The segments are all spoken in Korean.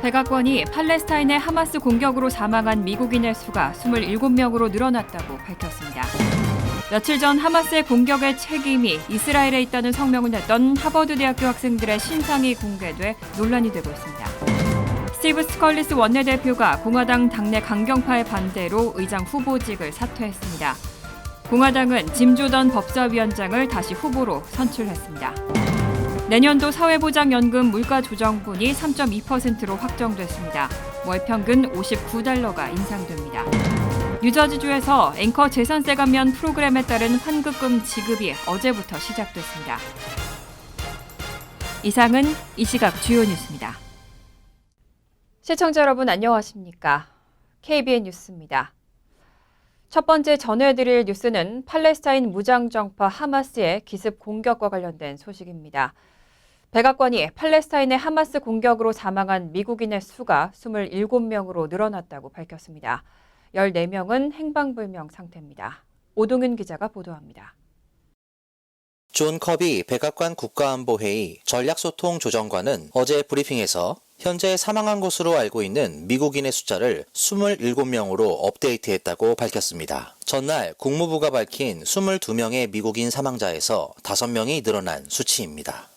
백악관이 팔레스타인의 하마스 공격으로 사망한 미국인의 수가 27명으로 늘어났다고 밝혔습니다. 며칠 전 하마스의 공격의 책임이 이스라엘에 있다는 성명을 냈던 하버드 대학교 학생들의 신상이 공개돼 논란이 되고 있습니다. 스티브 스컬리스 원내대표가 공화당 당내 강경파의 반대로 의장 후보직을 사퇴했습니다. 공화당은 짐 조던 법사위원장을 다시 후보로 선출했습니다. 내년도 사회보장연금 물가조정분이 3.2%로 확정됐습니다. 월 평균 $59가 인상됩니다. 뉴저지주에서 앵커 재산세 감면 프로그램에 따른 환급금 지급이 어제부터 시작됐습니다. 이상은 이 시각 주요 뉴스입니다. 시청자 여러분 안녕하십니까? KBN 뉴스입니다. 첫 번째 전해드릴 뉴스는 팔레스타인 무장정파 하마스의 기습 공격과 관련된 소식입니다. 백악관이 팔레스타인의 하마스 공격으로 사망한 미국인의 수가 27명으로 늘어났다고 밝혔습니다. 14명은 행방불명 상태입니다. 오동윤 기자가 보도합니다. 존 커비 백악관 국가안보회의 전략소통조정관은 어제 브리핑에서 현재 사망한 것으로 알고 있는 미국인의 숫자를 27명으로 업데이트했다고 밝혔습니다. 전날 국무부가 밝힌 22명의 미국인 사망자에서 5명이 늘어난 수치입니다.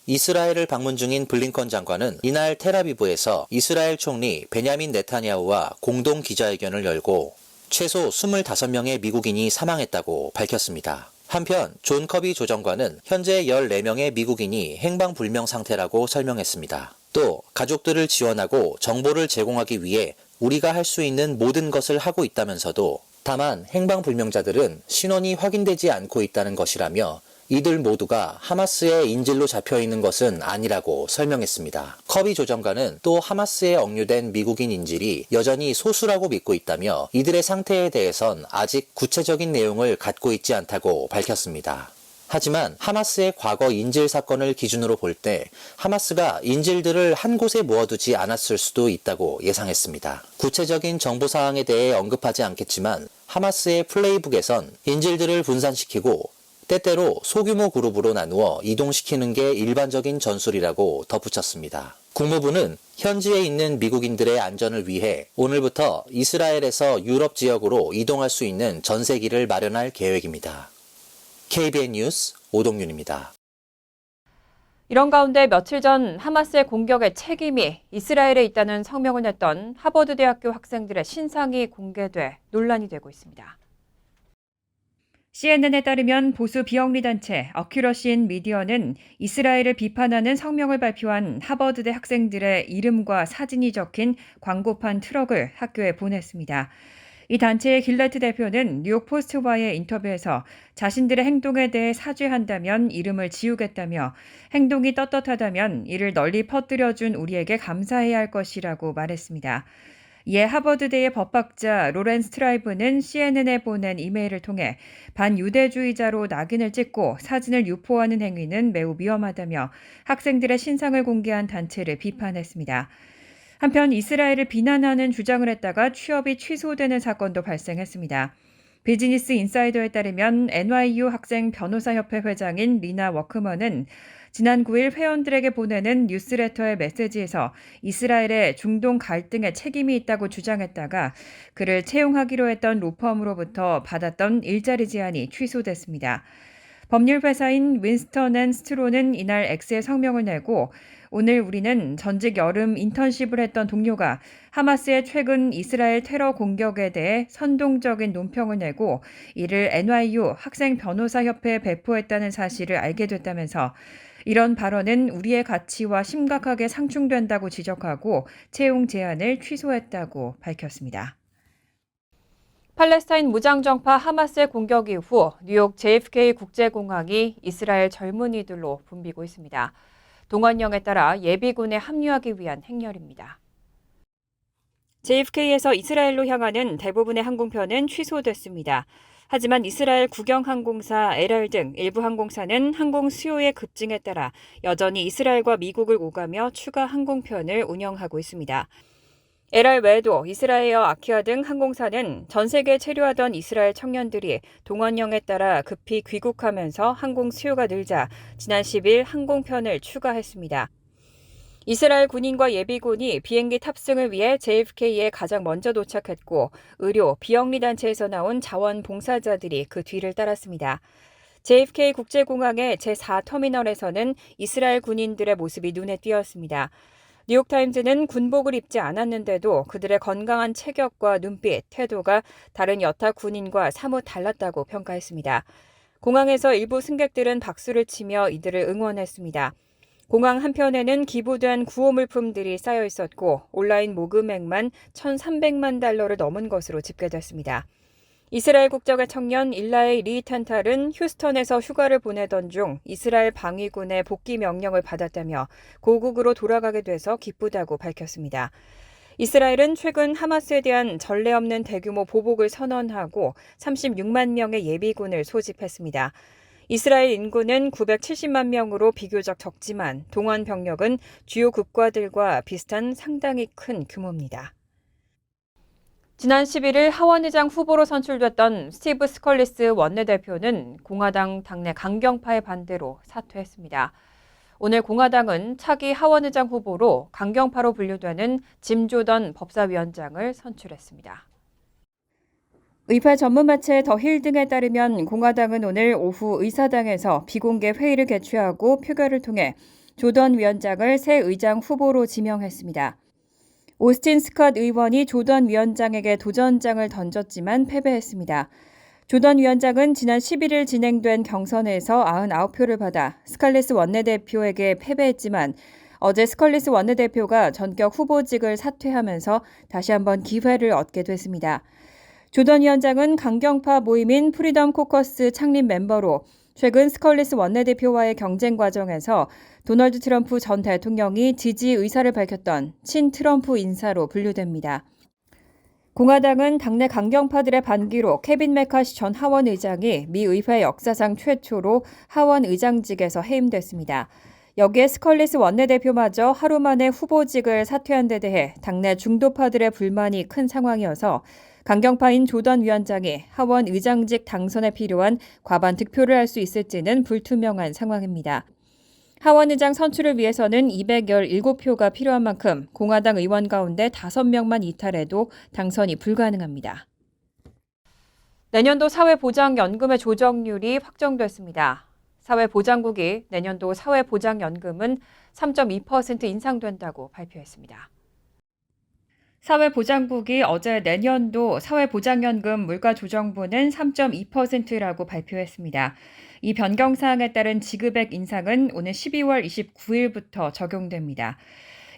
이스라엘을 방문 중인 블링컨 장관은 이날 텔아비브에서 이스라엘 총리 베냐민 네타냐후와 공동 기자회견을 열고 최소 25명의 미국인이 사망했다고 밝혔습니다. 한편 존 커비 조정관은 현재 14명의 미국인이 행방불명 상태라고 설명했습니다. 또 가족들을 지원하고 정보를 제공하기 위해 우리가 할 수 있는 모든 것을 하고 있다면서도 다만 행방불명자들은 신원이 확인되지 않고 있다는 것이라며 이들 모두가 하마스의 인질로 잡혀있는 것은 아니라고 설명했습니다. 커비 조정관은 또 하마스에 억류된 미국인 인질이 여전히 소수라고 믿고 있다며 이들의 상태에 대해선 아직 구체적인 내용을 갖고 있지 않다고 밝혔습니다. 하지만 하마스의 과거 인질 사건을 기준으로 볼 때 하마스가 인질들을 한 곳에 모아두지 않았을 수도 있다고 예상했습니다. 구체적인 정보사항에 대해 언급하지 않겠지만 하마스의 플레이북에선 인질들을 분산시키고 때때로 소규모 그룹으로 나누어 이동시키는 게 일반적인 전술이라고 덧붙였습니다. 국무부는 현지에 있는 미국인들의 안전을 위해 오늘부터 이스라엘에서 유럽 지역으로 이동할 수 있는 전세기를 마련할 계획입니다. KBN 뉴스 오동윤입니다. 이런 가운데 며칠 전 하마스의 공격의 책임이 이스라엘에 있다는 성명을 냈던 하버드 대학교 학생들의 신상이 공개돼 논란이 되고 있습니다. CNN에 따르면 보수 비영리 단체 어큐러시 인 미디어는 이스라엘을 비판하는 성명을 발표한 하버드대 학생들의 이름과 사진이 적힌 광고판 트럭을 학교에 보냈습니다. 이 단체의 길레트 대표는 뉴욕 포스트와의 인터뷰에서 자신들의 행동에 대해 사죄한다면 이름을 지우겠다며 행동이 떳떳하다면 이를 널리 퍼뜨려준 우리에게 감사해야 할 것이라고 말했습니다. 이에 하버드대의 법학자 로렌 스트라이브는 CNN에 보낸 이메일을 통해 반유대주의자로 낙인을 찍고 사진을 유포하는 행위는 매우 위험하다며 학생들의 신상을 공개한 단체를 비판했습니다. 한편 이스라엘을 비난하는 주장을 했다가 취업이 취소되는 사건도 발생했습니다. 비즈니스 인사이더에 따르면 NYU 학생 변호사협회 회장인 리나 워크먼은 지난 9일 회원들에게 보내는 뉴스레터의 메시지에서 이스라엘의 중동 갈등에 책임이 있다고 주장했다가 그를 채용하기로 했던 로펌으로부터 받았던 일자리 제안이 취소됐습니다. 법률회사인 윈스턴 앤 스트로는 이날 X에 성명을 내고 오늘 우리는 전직 여름 인턴십을 했던 동료가 하마스의 최근 이스라엘 테러 공격에 대해 선동적인 논평을 내고 이를 NYU 학생 변호사협회에 배포했다는 사실을 알게 됐다면서 이런 발언은 우리의 가치와 심각하게 상충된다고 지적하고 채용 제안을 취소했다고 밝혔습니다. 팔레스타인 무장정파 하마스의 공격 이후 뉴욕 JFK 국제공항이 이스라엘 젊은이들로 붐비고 있습니다. 동원령에 따라 예비군에 합류하기 위한 행렬입니다. JFK에서 이스라엘로 향하는 대부분의 항공편은 취소됐습니다. 하지만 이스라엘 국영항공사 LR 등 일부 항공사는 항공 수요의 급증에 따라 여전히 이스라엘과 미국을 오가며 추가 항공편을 운영하고 있습니다. LR 외에도 이스라엘어 아키아 등 항공사는 전 세계에 체류하던 이스라엘 청년들이 동원령에 따라 급히 귀국하면서 항공 수요가 늘자 지난 10일 항공편을 추가했습니다. 이스라엘 군인과 예비군이 비행기 탑승을 위해 JFK에 가장 먼저 도착했고 의료, 비영리 단체에서 나온 자원봉사자들이 그 뒤를 따랐습니다. JFK 국제공항의 제4터미널에서는 이스라엘 군인들의 모습이 눈에 띄었습니다. 뉴욕타임즈는 군복을 입지 않았는데도 그들의 건강한 체격과 눈빛, 태도가 다른 여타 군인과 사뭇 달랐다고 평가했습니다. 공항에서 일부 승객들은 박수를 치며 이들을 응원했습니다. 공항 한편에는 기부된 구호 물품들이 쌓여 있었고 온라인 모금액만 1,300만 달러를 넘은 것으로 집계됐습니다. 이스라엘 국적의 청년 일라이 리 탄탈은 휴스턴에서 휴가를 보내던 중 이스라엘 방위군의 복귀 명령을 받았다며 고국으로 돌아가게 돼서 기쁘다고 밝혔습니다. 이스라엘은 최근 하마스에 대한 전례 없는 대규모 보복을 선언하고 36만 명의 예비군을 소집했습니다. 이스라엘 인구는 970만 명으로 비교적 적지만 동원 병력은 주요 국가들과 비슷한 상당히 큰 규모입니다. 지난 11일 하원의장 후보로 선출됐던 스티브 스컬리스 원내대표는 공화당 당내 강경파의 반대로 사퇴했습니다. 오늘 공화당은 차기 하원의장 후보로 강경파로 분류되는 짐 조던 법사위원장을 선출했습니다. 의회 전문마체 더 힐 등에 따르면 공화당은 오늘 오후 의사당에서 비공개 회의를 개최하고 표결을 통해 조던 위원장을 새 의장 후보로 지명했습니다. 오스틴 스컷 의원이 조던 위원장에게 도전장을 던졌지만 패배했습니다. 조던 위원장은 지난 11일 진행된 경선에서 99표를 받아 스칼리스 원내대표에게 패배했지만 어제 스컬리스 원내대표가 전격 후보직을 사퇴하면서 다시 한번 기회를 얻게 됐습니다. 조던 위원장은 강경파 모임인 프리덤 코커스 창립 멤버로 최근 스컬리스 원내대표와의 경쟁 과정에서 도널드 트럼프 전 대통령이 지지 의사를 밝혔던 친트럼프 인사로 분류됩니다. 공화당은 당내 강경파들의 반기로 케빈 메카시 전 하원 의장이 미 의회 역사상 최초로 하원 의장직에서 해임됐습니다. 여기에 스컬리스 원내대표마저 하루 만에 후보직을 사퇴한 데 대해 당내 중도파들의 불만이 큰 상황이어서 강경파인 조던 위원장이 하원 의장직 당선에 필요한 과반 득표를 할 수 있을지는 불투명한 상황입니다. 하원 의장 선출을 위해서는 217표가 필요한 만큼 공화당 의원 가운데 5명만 이탈해도 당선이 불가능합니다. 내년도 사회보장연금의 조정률이 확정됐습니다. 사회보장국이 내년도 사회보장연금은 3.2% 인상된다고 발표했습니다. 사회보장국이 어제 내년도 사회보장연금 물가조정분은 3.2%라고 발표했습니다. 이 변경사항에 따른 지급액 인상은 오늘 12월 29일부터 적용됩니다.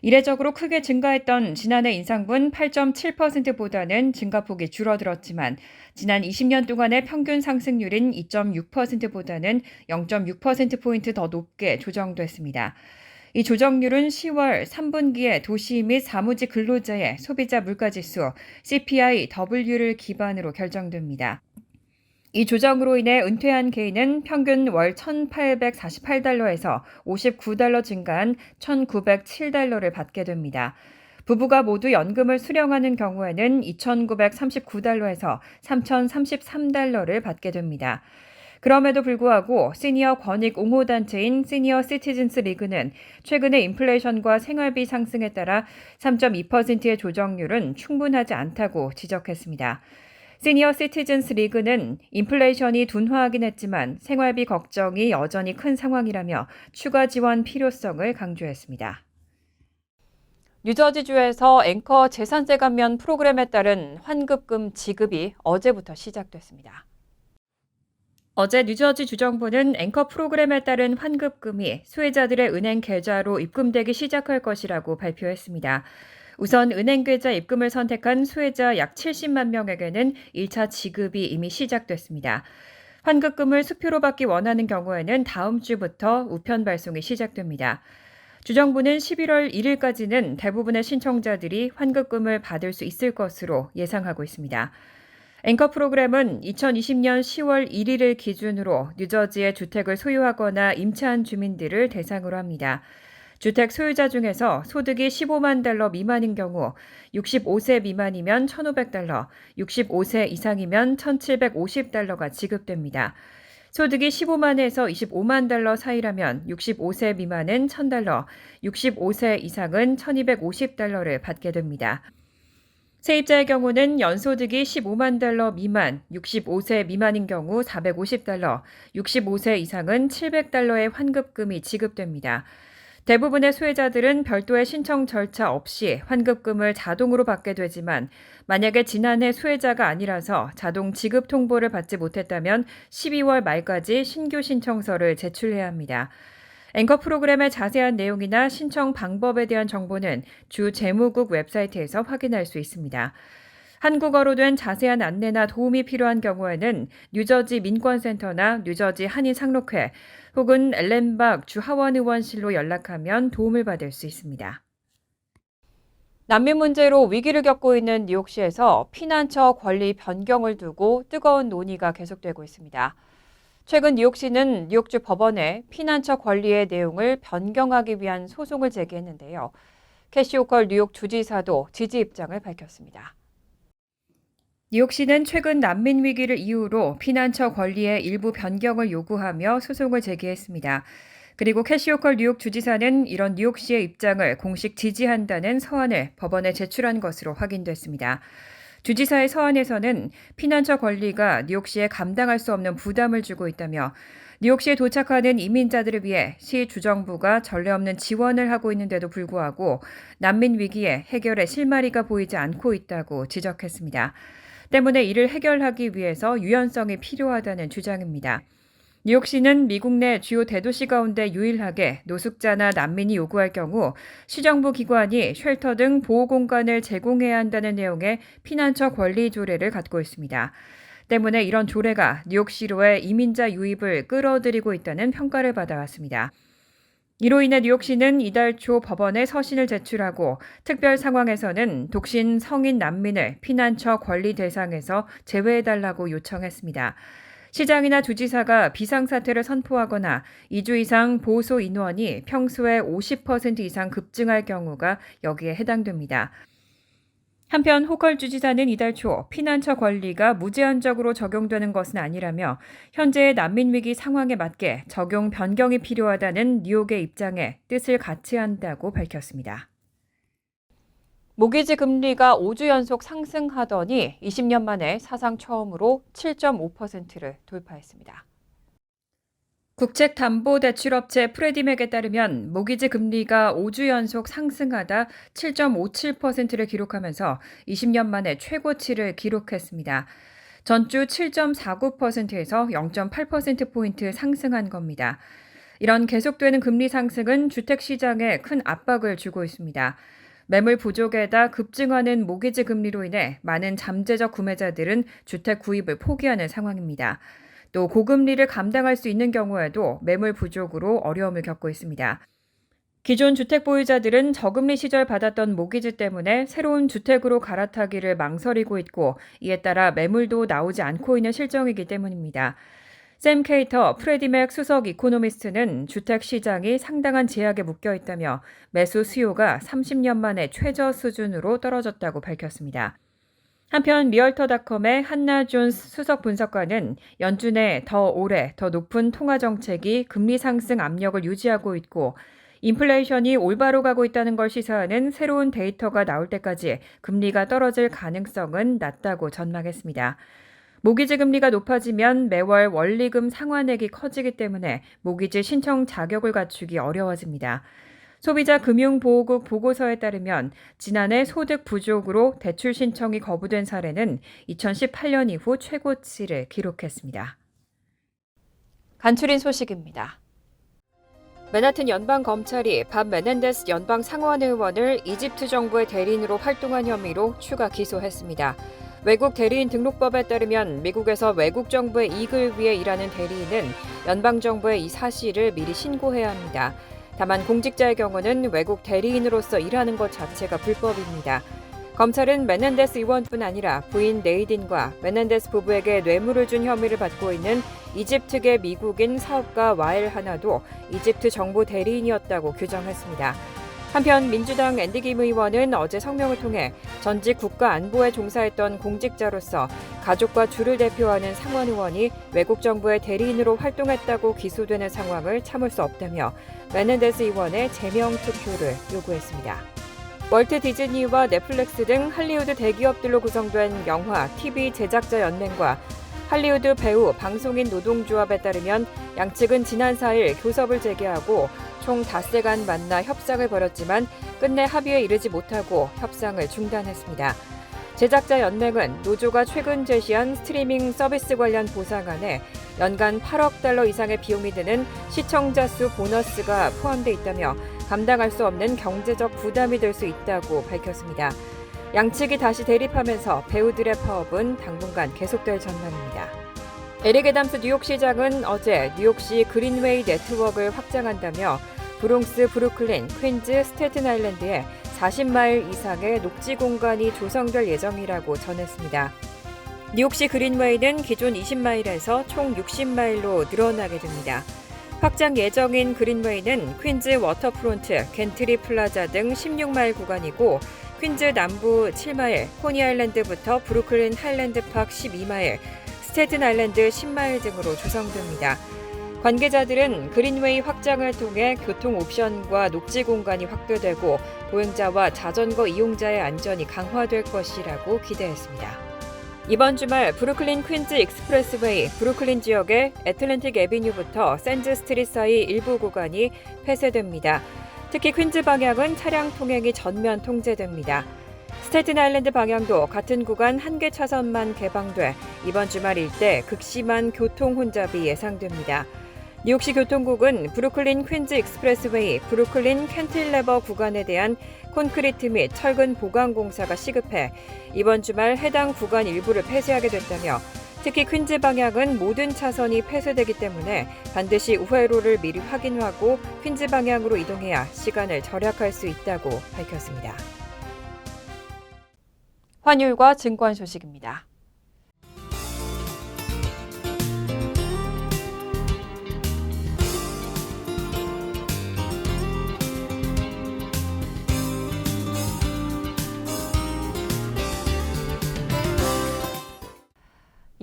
이례적으로 크게 증가했던 지난해 인상분 8.7%보다는 증가폭이 줄어들었지만 지난 20년 동안의 평균 상승률인 2.6%보다는 0.6%포인트 더 높게 조정됐습니다. 이 조정률은 10월 3분기에 도시 및 사무직 근로자의 소비자 물가지수 CPI-W를 기반으로 결정됩니다. 이 조정으로 인해 은퇴한 개인은 평균 월 1,848달러에서 59달러 증가한 1,907달러를 받게 됩니다. 부부가 모두 연금을 수령하는 경우에는 2,939달러에서 3,033달러를 받게 됩니다. 그럼에도 불구하고 시니어 권익 옹호 단체인 시니어 시티즌스 리그는 최근의 인플레이션과 생활비 상승에 따라 3.2%의 조정률은 충분하지 않다고 지적했습니다. 시니어 시티즌스 리그는 인플레이션이 둔화하긴 했지만 생활비 걱정이 여전히 큰 상황이라며 추가 지원 필요성을 강조했습니다. 뉴저지주에서 앵커 재산세 감면 프로그램에 따른 환급금 지급이 어제부터 시작됐습니다. 어제 뉴저지 주정부는 앵커 프로그램에 따른 환급금이 수혜자들의 은행 계좌로 입금되기 시작할 것이라고 발표했습니다. 우선 은행 계좌 입금을 선택한 수혜자 약 70만 명에게는 1차 지급이 이미 시작됐습니다. 환급금을 수표로 받기 원하는 경우에는 다음 주부터 우편 발송이 시작됩니다. 주정부는 11월 1일까지는 대부분의 신청자들이 환급금을 받을 수 있을 것으로 예상하고 있습니다. 앵커 프로그램은 2020년 10월 1일을 기준으로 뉴저지의 주택을 소유하거나 임차한 주민들을 대상으로 합니다. 주택 소유자 중에서 소득이 15만 달러 미만인 경우 65세 미만이면 1,500달러, 65세 이상이면 1,750달러가 지급됩니다. 소득이 15만에서 25만 달러 사이라면 65세 미만은 $1,000, 65세 이상은 $1,250를 받게 됩니다. 세입자의 경우는 연소득이 15만 달러 미만, 65세 미만인 경우 $450, 65세 이상은 $700의 환급금이 지급됩니다. 대부분의 수혜자들은 별도의 신청 절차 없이 환급금을 자동으로 받게 되지만 만약에 지난해 수혜자가 아니라서 자동 지급 통보를 받지 못했다면 12월 말까지 신규 신청서를 제출해야 합니다. 앵커 프로그램의 자세한 내용이나 신청 방법에 대한 정보는 주 재무국 웹사이트에서 확인할 수 있습니다. 한국어로 된 자세한 안내나 도움이 필요한 경우에는 뉴저지 민권센터나 뉴저지 한인상록회 혹은 엘렌박 주 하원의원실로 연락하면 도움을 받을 수 있습니다. 난민 문제로 위기를 겪고 있는 뉴욕시에서 피난처 권리 변경을 두고 뜨거운 논의가 계속되고 있습니다. 최근 뉴욕시는 뉴욕주 법원에 피난처 권리의 내용을 변경하기 위한 소송을 제기했는데요. 캐시 호컬 뉴욕 주지사도 지지 입장을 밝혔습니다. 뉴욕시는 최근 난민 위기를 이유로 피난처 권리의 일부 변경을 요구하며 소송을 제기했습니다. 그리고 캐시 호컬 뉴욕 주지사는 이런 뉴욕시의 입장을 공식 지지한다는 서한을 법원에 제출한 것으로 확인됐습니다. 주지사의 서한에서는 피난처 권리가 뉴욕시에 감당할 수 없는 부담을 주고 있다며 뉴욕시에 도착하는 이민자들을 위해 시 주정부가 전례 없는 지원을 하고 있는데도 불구하고 난민 위기에 해결의 실마리가 보이지 않고 있다고 지적했습니다. 때문에 이를 해결하기 위해서 유연성이 필요하다는 주장입니다. 뉴욕시는 미국 내 주요 대도시 가운데 유일하게 노숙자나 난민이 요구할 경우 시정부 기관이 쉘터 등 보호 공간을 제공해야 한다는 내용의 피난처 권리 조례를 갖고 있습니다. 때문에 이런 조례가 뉴욕시로의 이민자 유입을 끌어들이고 있다는 평가를 받아왔습니다. 이로 인해 뉴욕시는 이달 초 법원에 서신을 제출하고 특별 상황에서는 독신 성인 난민을 피난처 권리 대상에서 제외해달라고 요청했습니다. 시장이나 주지사가 비상사태를 선포하거나 2주 이상 보호소 인원이 평소의 50% 이상 급증할 경우가 여기에 해당됩니다. 한편 호컬 주지사는 이달 초 피난처 권리가 무제한적으로 적용되는 것은 아니라며 현재의 난민 위기 상황에 맞게 적용 변경이 필요하다는 뉴욕의 입장에 뜻을 같이 한다고 밝혔습니다. 모기지 금리가 5주 연속 상승하더니 20년 만에 사상 처음으로 7.5%를 돌파했습니다. 국책담보대출업체 프레디맥에 따르면 모기지 금리가 5주 연속 상승하다 7.57%를 기록하면서 20년 만에 최고치를 기록했습니다. 전주 7.49%에서 0.8%포인트 상승한 겁니다. 이런 계속되는 금리 상승은 주택시장에 큰 압박을 주고 있습니다. 매물 부족에다 급증하는 모기지 금리로 인해 많은 잠재적 구매자들은 주택 구입을 포기하는 상황입니다. 또 고금리를 감당할 수 있는 경우에도 매물 부족으로 어려움을 겪고 있습니다. 기존 주택 보유자들은 저금리 시절 받았던 모기지 때문에 새로운 주택으로 갈아타기를 망설이고 있고 이에 따라 매물도 나오지 않고 있는 실정이기 때문입니다. 샘 케이터 프레디맥 수석 이코노미스트는 주택 시장이 상당한 제약에 묶여 있다며 매수 수요가 30년 만에 최저 수준으로 떨어졌다고 밝혔습니다. 한편 리얼터닷컴의 한나 존스 수석 분석가는 연준의 더 오래 더 높은 통화 정책이 금리 상승 압력을 유지하고 있고 인플레이션이 올바로 가고 있다는 걸 시사하는 새로운 데이터가 나올 때까지 금리가 떨어질 가능성은 낮다고 전망했습니다. 모기지 금리가 높아지면 매월 원리금 상환액이 커지기 때문에 모기지 신청 자격을 갖추기 어려워집니다. 소비자금융보호국 보고서에 따르면 지난해 소득 부족으로 대출 신청이 거부된 사례는 2018년 이후 최고치를 기록했습니다. 간추린 소식입니다. 맨하튼 연방검찰이 밥 메넨데스 연방상원의원을 이집트 정부의 대리인으로 활동한 혐의로 추가 기소했습니다. 외국 대리인 등록법에 따르면 미국에서 외국 정부의 이익을 위해 일하는 대리인은 연방정부에 이 사실을 미리 신고해야 합니다. 다만 공직자의 경우는 외국 대리인으로서 일하는 것 자체가 불법입니다. 검찰은 메넨데스 의원뿐 아니라 부인 네이딘과 메넨데스 부부에게 뇌물을 준 혐의를 받고 있는 이집트계 미국인 사업가 와일 하나도 이집트 정부 대리인이었다고 규정했습니다. 한편 민주당 앤디 김 의원은 어제 성명을 통해 전직 국가안보에 종사했던 공직자로서 가족과 주를 대표하는 상원 의원이 외국 정부의 대리인으로 활동했다고 기소되는 상황을 참을 수 없다며 메넨데스 의원의 제명 투표를 요구했습니다. 월트 디즈니와 넷플릭스 등 할리우드 대기업들로 구성된 영화, TV 제작자 연맹과 할리우드 배우, 방송인 노동조합에 따르면 양측은 지난 4일 교섭을 재개하고 총 닷새간 만나 협상을 벌였지만 끝내 합의에 이르지 못하고 협상을 중단했습니다. 제작자 연맹은 노조가 최근 제시한 스트리밍 서비스 관련 보상안에 연간 8억 달러 이상의 비용이 드는 시청자 수 보너스가 포함돼 있다며 감당할 수 없는 경제적 부담이 될 수 있다고 밝혔습니다. 양측이 다시 대립하면서 배우들의 파업은 당분간 계속될 전망입니다. 에릭 애담스 뉴욕시장은 어제 뉴욕시 그린웨이 네트워크를 확장한다며 브롱스, 브루클린, 퀸즈, 스태튼 아일랜드에 40마일 이상의 녹지 공간이 조성될 예정이라고 전했습니다. 뉴욕시 그린웨이는 기존 20마일에서 총 60마일로 늘어나게 됩니다. 확장 예정인 그린웨이는 퀸즈 워터프론트, 겐트리 플라자 등 16마일 구간이고 퀸즈 남부 7마일, 코니 아일랜드부터 브루클린 하일랜드 파크 12마일, 스태튼 아일랜드 10마일 등으로 조성됩니다. 관계자들은 그린웨이 확장을 통해 교통 옵션과 녹지 공간이 확대되고 보행자와 자전거 이용자의 안전이 강화될 것이라고 기대했습니다. 이번 주말 브루클린 퀸즈 익스프레스웨이 브루클린 지역의 애틀랜틱 애비뉴부터 샌즈 스트리트 사이 일부 구간이 폐쇄됩니다. 특히 퀸즈 방향은 차량 통행이 전면 통제됩니다. 스태튼 아일랜드 방향도 같은 구간 1개 차선만 개방돼 이번 주말 일대 극심한 교통 혼잡이 예상됩니다. 뉴욕시 교통국은 브루클린 퀸즈 익스프레스웨이, 브루클린 캔틸레버 구간에 대한 콘크리트 및 철근 보강 공사가 시급해 이번 주말 해당 구간 일부를 폐쇄하게 됐다며 특히 퀸즈 방향은 모든 차선이 폐쇄되기 때문에 반드시 우회로를 미리 확인하고 퀸즈 방향으로 이동해야 시간을 절약할 수 있다고 밝혔습니다. 환율과 증권 소식입니다.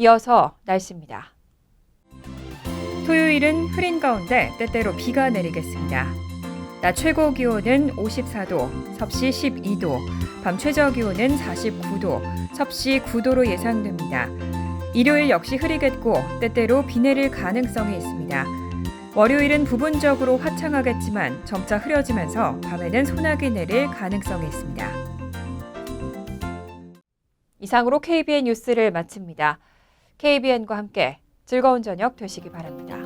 이어서 날씨입니다. 토요일은 흐린 가운데 때때로 비가 내리겠습니다. 낮 최고 기온은 54도, 섭씨 12도, 밤 최저 기온은 49도, 섭씨 9도로 예상됩니다. 일요일 역시 흐리겠고 때때로 비 내릴 가능성이 있습니다. 월요일은 부분적으로 화창하겠지만 점차 흐려지면서 밤에는 소나기 내릴 가능성이 있습니다. 이상으로 KBN 뉴스를 마칩니다. KBN과 함께 즐거운 저녁 되시기 바랍니다.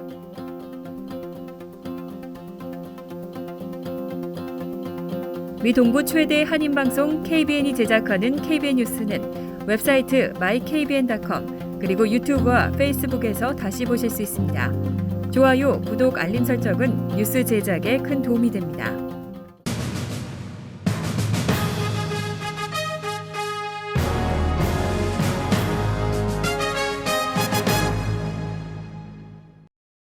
미 동부 최대 한인방송 KBN이 제작하는 KBN 뉴스는 웹사이트 mykbn.com 그리고 유튜브와 페이스북에서 다시 보실 수 있습니다. 좋아요, 구독, 알림 설정은 뉴스 제작에 큰 도움이 됩니다.